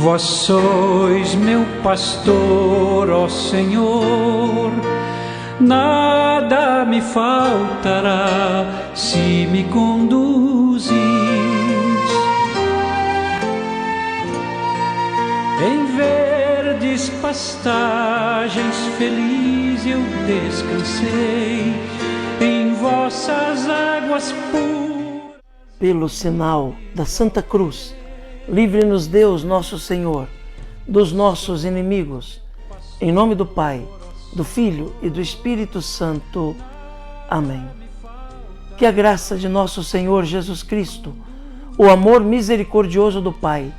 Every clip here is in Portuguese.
Vós sois meu pastor, ó Senhor, nada me faltará se me conduzis. Em verdes pastagens feliz eu descansei, em vossas águas puras. Pelo sinal da Santa Cruz, livre-nos Deus nosso Senhor dos nossos inimigos. Em nome do Pai, do Filho e do Espírito Santo. Amém. Que a graça de nosso Senhor Jesus Cristo, o amor misericordioso do Pai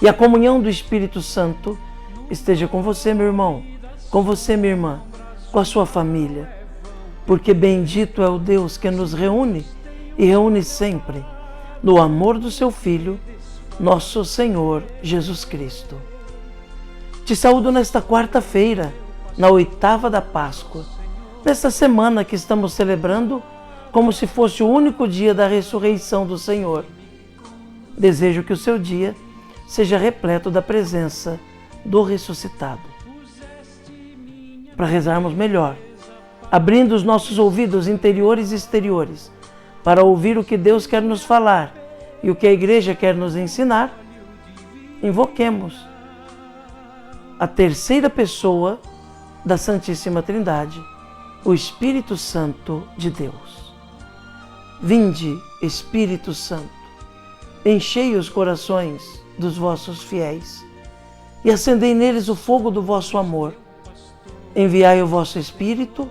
e a comunhão do Espírito Santo esteja com você, meu irmão, com você, minha irmã, com a sua família. Porque bendito é o Deus que nos reúne e reúne sempre no amor do seu Filho, nosso Senhor Jesus Cristo. Te saúdo nesta quarta-feira, na 8ª da Páscoa, nesta semana que estamos celebrando como se fosse o único dia da ressurreição do Senhor. Desejo que o seu dia seja repleto da presença do ressuscitado. Para rezarmos melhor, abrindo os nossos ouvidos interiores e exteriores, para ouvir o que Deus quer nos falar e o que a Igreja quer nos ensinar, invoquemos a terceira pessoa da Santíssima Trindade, o Espírito Santo de Deus. Vinde, Espírito Santo, enchei os corações dos vossos fiéis e acendei neles o fogo do vosso amor. Enviai o vosso Espírito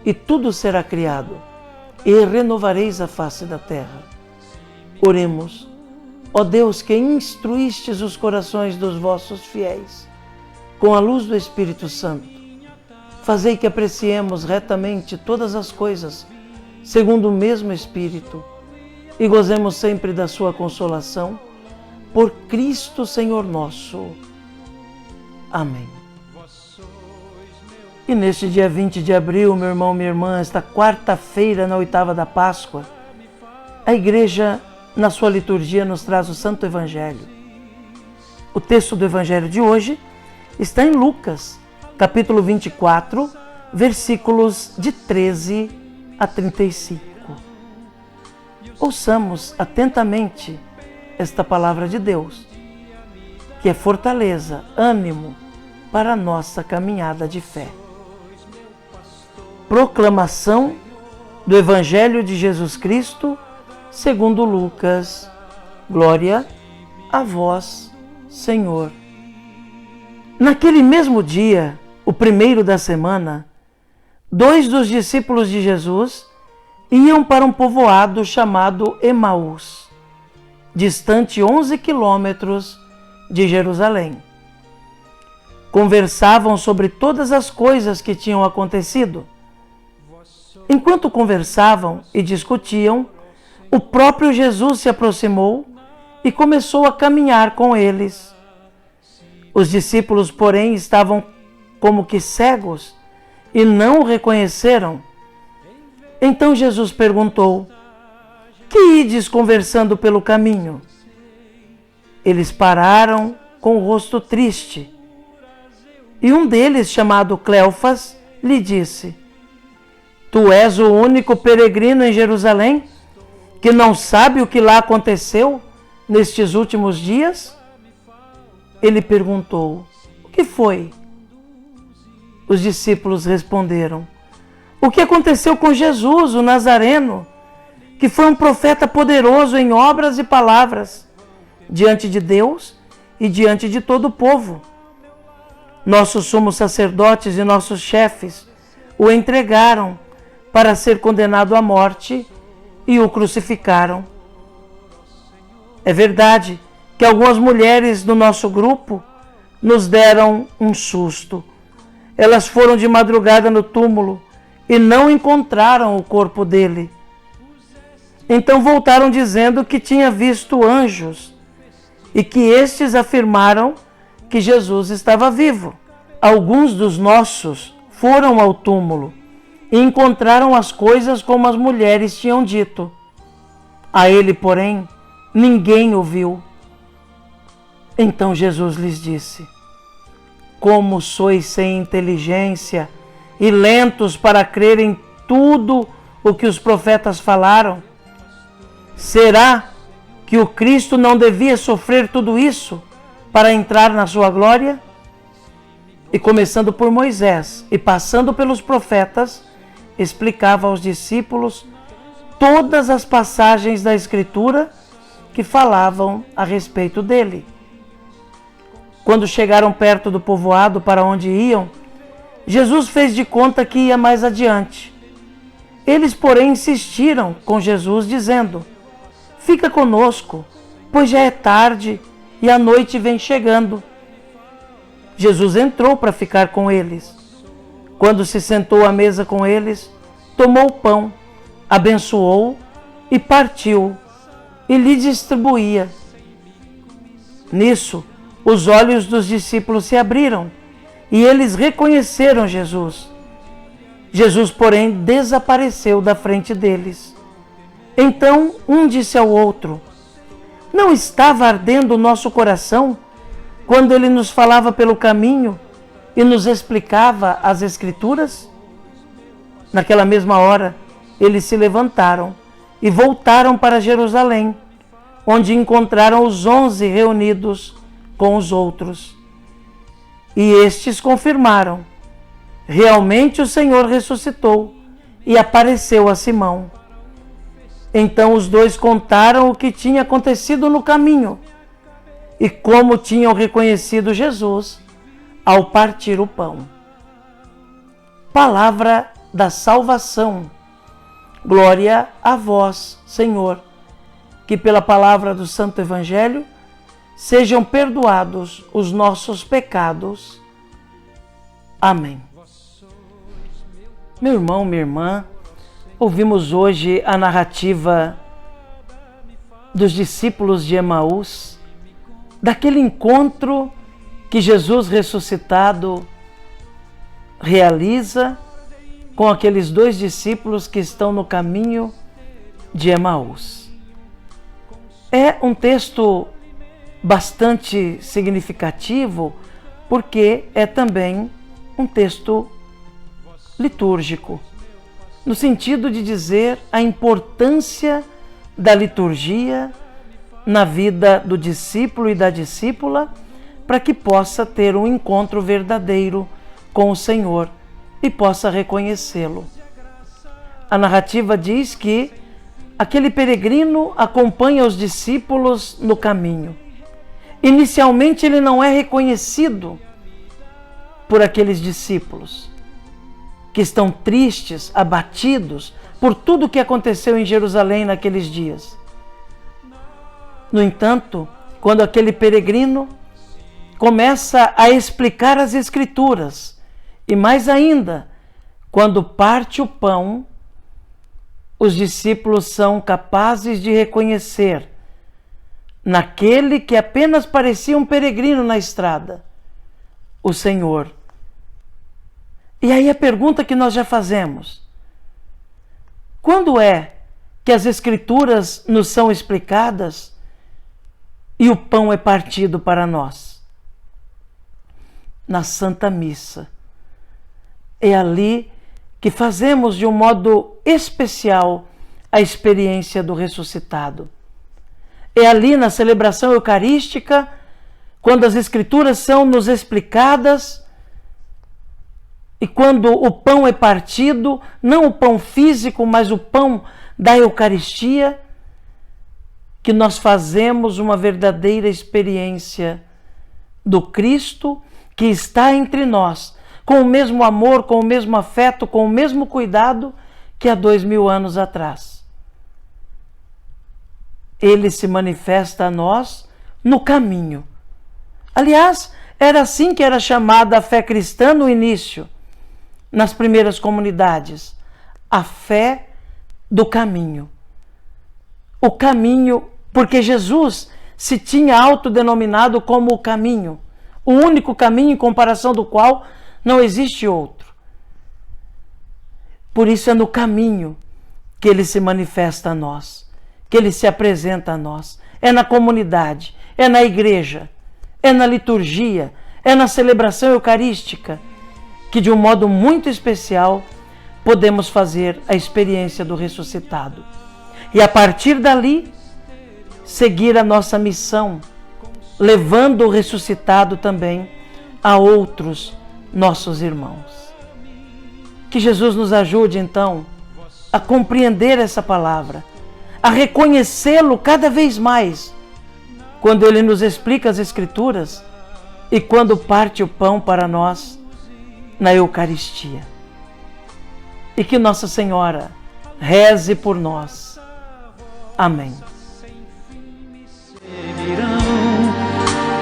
e tudo será criado, e renovareis a face da terra. Oremos. Ó Deus, que instruístes os corações dos vossos fiéis com a luz do Espírito Santo, fazei que apreciemos retamente todas as coisas segundo o mesmo Espírito e gozemos sempre da sua consolação, por Cristo Senhor nosso. Amém. E neste dia 20 de abril, meu irmão, minha irmã, esta quarta-feira, na 8ª da Páscoa, a Igreja, na sua liturgia, nos traz o Santo Evangelho. O texto do Evangelho de hoje está em Lucas, capítulo 24, versículos de 13 a 35. Ouçamos atentamente esta palavra de Deus, que é fortaleza, ânimo para a nossa caminhada de fé. Proclamação do Evangelho de Jesus Cristo, segundo Lucas. Glória a vós, Senhor. Naquele mesmo dia, o primeiro da semana, 2 dos discípulos de Jesus iam para um povoado chamado Emaús, distante 11 quilômetros de Jerusalém. Conversavam sobre todas as coisas que tinham acontecido. Enquanto conversavam e discutiam, o próprio Jesus se aproximou e começou a caminhar com eles. Os discípulos, porém, estavam como que cegos e não o reconheceram. Então Jesus perguntou: que ides conversando pelo caminho? Eles pararam com o rosto triste. E um deles, chamado Cleofas, lhe disse: tu és o único peregrino em Jerusalém que não sabe o que lá aconteceu nestes últimos dias? Ele perguntou: o que foi? Os discípulos responderam: o que aconteceu com Jesus, o Nazareno, que foi um profeta poderoso em obras e palavras, diante de Deus e diante de todo o povo. Nossos sumos sacerdotes e nossos chefes o entregaram para ser condenado à morte e o crucificaram. É verdade que algumas mulheres do nosso grupo nos deram um susto. Elas foram de madrugada no túmulo e não encontraram o corpo dele. Então voltaram dizendo que tinha visto anjos e que estes afirmaram que Jesus estava vivo. Alguns dos nossos foram ao túmulo e encontraram as coisas como as mulheres tinham dito. A ele, porém, ninguém o viu. Então Jesus lhes disse: como sois sem inteligência e lentos para crer em tudo o que os profetas falaram? Será que o Cristo não devia sofrer tudo isso para entrar na sua glória? E começando por Moisés e passando pelos profetas, explicava aos discípulos todas as passagens da Escritura que falavam a respeito dele. Quando chegaram perto do povoado para onde iam, Jesus fez de conta que ia mais adiante. Eles, porém, insistiram com Jesus, dizendo: fica conosco, pois já é tarde e a noite vem chegando. Jesus entrou para ficar com eles. Quando se sentou à mesa com eles, tomou o pão, abençoou e partiu, e lhe distribuía. Nisso, os olhos dos discípulos se abriram e eles reconheceram Jesus. Jesus, porém, desapareceu da frente deles. Então um disse ao outro: não estava ardendo o nosso coração quando ele nos falava pelo caminho e nos explicava as Escrituras? Naquela mesma hora, eles se levantaram e voltaram para Jerusalém, onde encontraram os 11 reunidos com os outros. E estes confirmaram: realmente o Senhor ressuscitou e apareceu a Simão. Então os dois contaram o que tinha acontecido no caminho e como tinham reconhecido Jesus ao partir o pão. Palavra da salvação. Glória a vós, Senhor. Que pela palavra do Santo Evangelho sejam perdoados os nossos pecados. Amém. Meu irmão, minha irmã, ouvimos hoje a narrativa dos discípulos de Emaús, daquele encontro que Jesus ressuscitado realiza com aqueles 2 discípulos que estão no caminho de Emaús. É um texto bastante significativo, porque é também um texto litúrgico, no sentido de dizer a importância da liturgia na vida do discípulo e da discípula, para que possa ter um encontro verdadeiro com o Senhor e possa reconhecê-lo. A narrativa diz que aquele peregrino acompanha os discípulos no caminho. Inicialmente ele não é reconhecido por aqueles discípulos que estão tristes, abatidos por tudo o que aconteceu em Jerusalém naqueles dias. No entanto, quando aquele peregrino começa a explicar as Escrituras, e mais ainda, quando parte o pão, os discípulos são capazes de reconhecer naquele que apenas parecia um peregrino na estrada, o Senhor. E aí a pergunta que nós já fazemos: quando é que as Escrituras nos são explicadas e o pão é partido para nós? Na Santa Missa. É ali que fazemos de um modo especial a experiência do ressuscitado. É ali na celebração eucarística, quando as Escrituras são nos explicadas e quando o pão é partido, não o pão físico, mas o pão da Eucaristia, que nós fazemos uma verdadeira experiência do Cristo que está entre nós, com o mesmo amor, com o mesmo afeto, com o mesmo cuidado que há 2000 anos atrás. Ele se manifesta a nós no caminho. Aliás, era assim que era chamada a fé cristã no início, nas primeiras comunidades. A fé do caminho. O caminho, porque Jesus se tinha autodenominado como o caminho, o único caminho em comparação do qual não existe outro. Por isso é no caminho que ele se manifesta a nós, que ele se apresenta a nós. É na comunidade, é na igreja, é na liturgia, é na celebração eucarística, que de um modo muito especial podemos fazer a experiência do ressuscitado. E a partir dali, seguir a nossa missão, levando o ressuscitado também a outros nossos irmãos. Que Jesus nos ajude, então, a compreender essa palavra, a reconhecê-lo cada vez mais, quando Ele nos explica as Escrituras e quando parte o pão para nós na Eucaristia. E que Nossa Senhora reze por nós. Amém.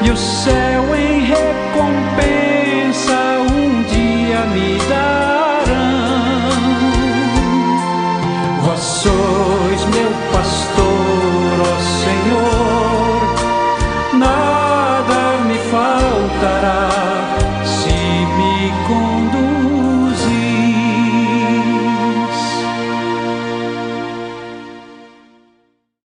E o céu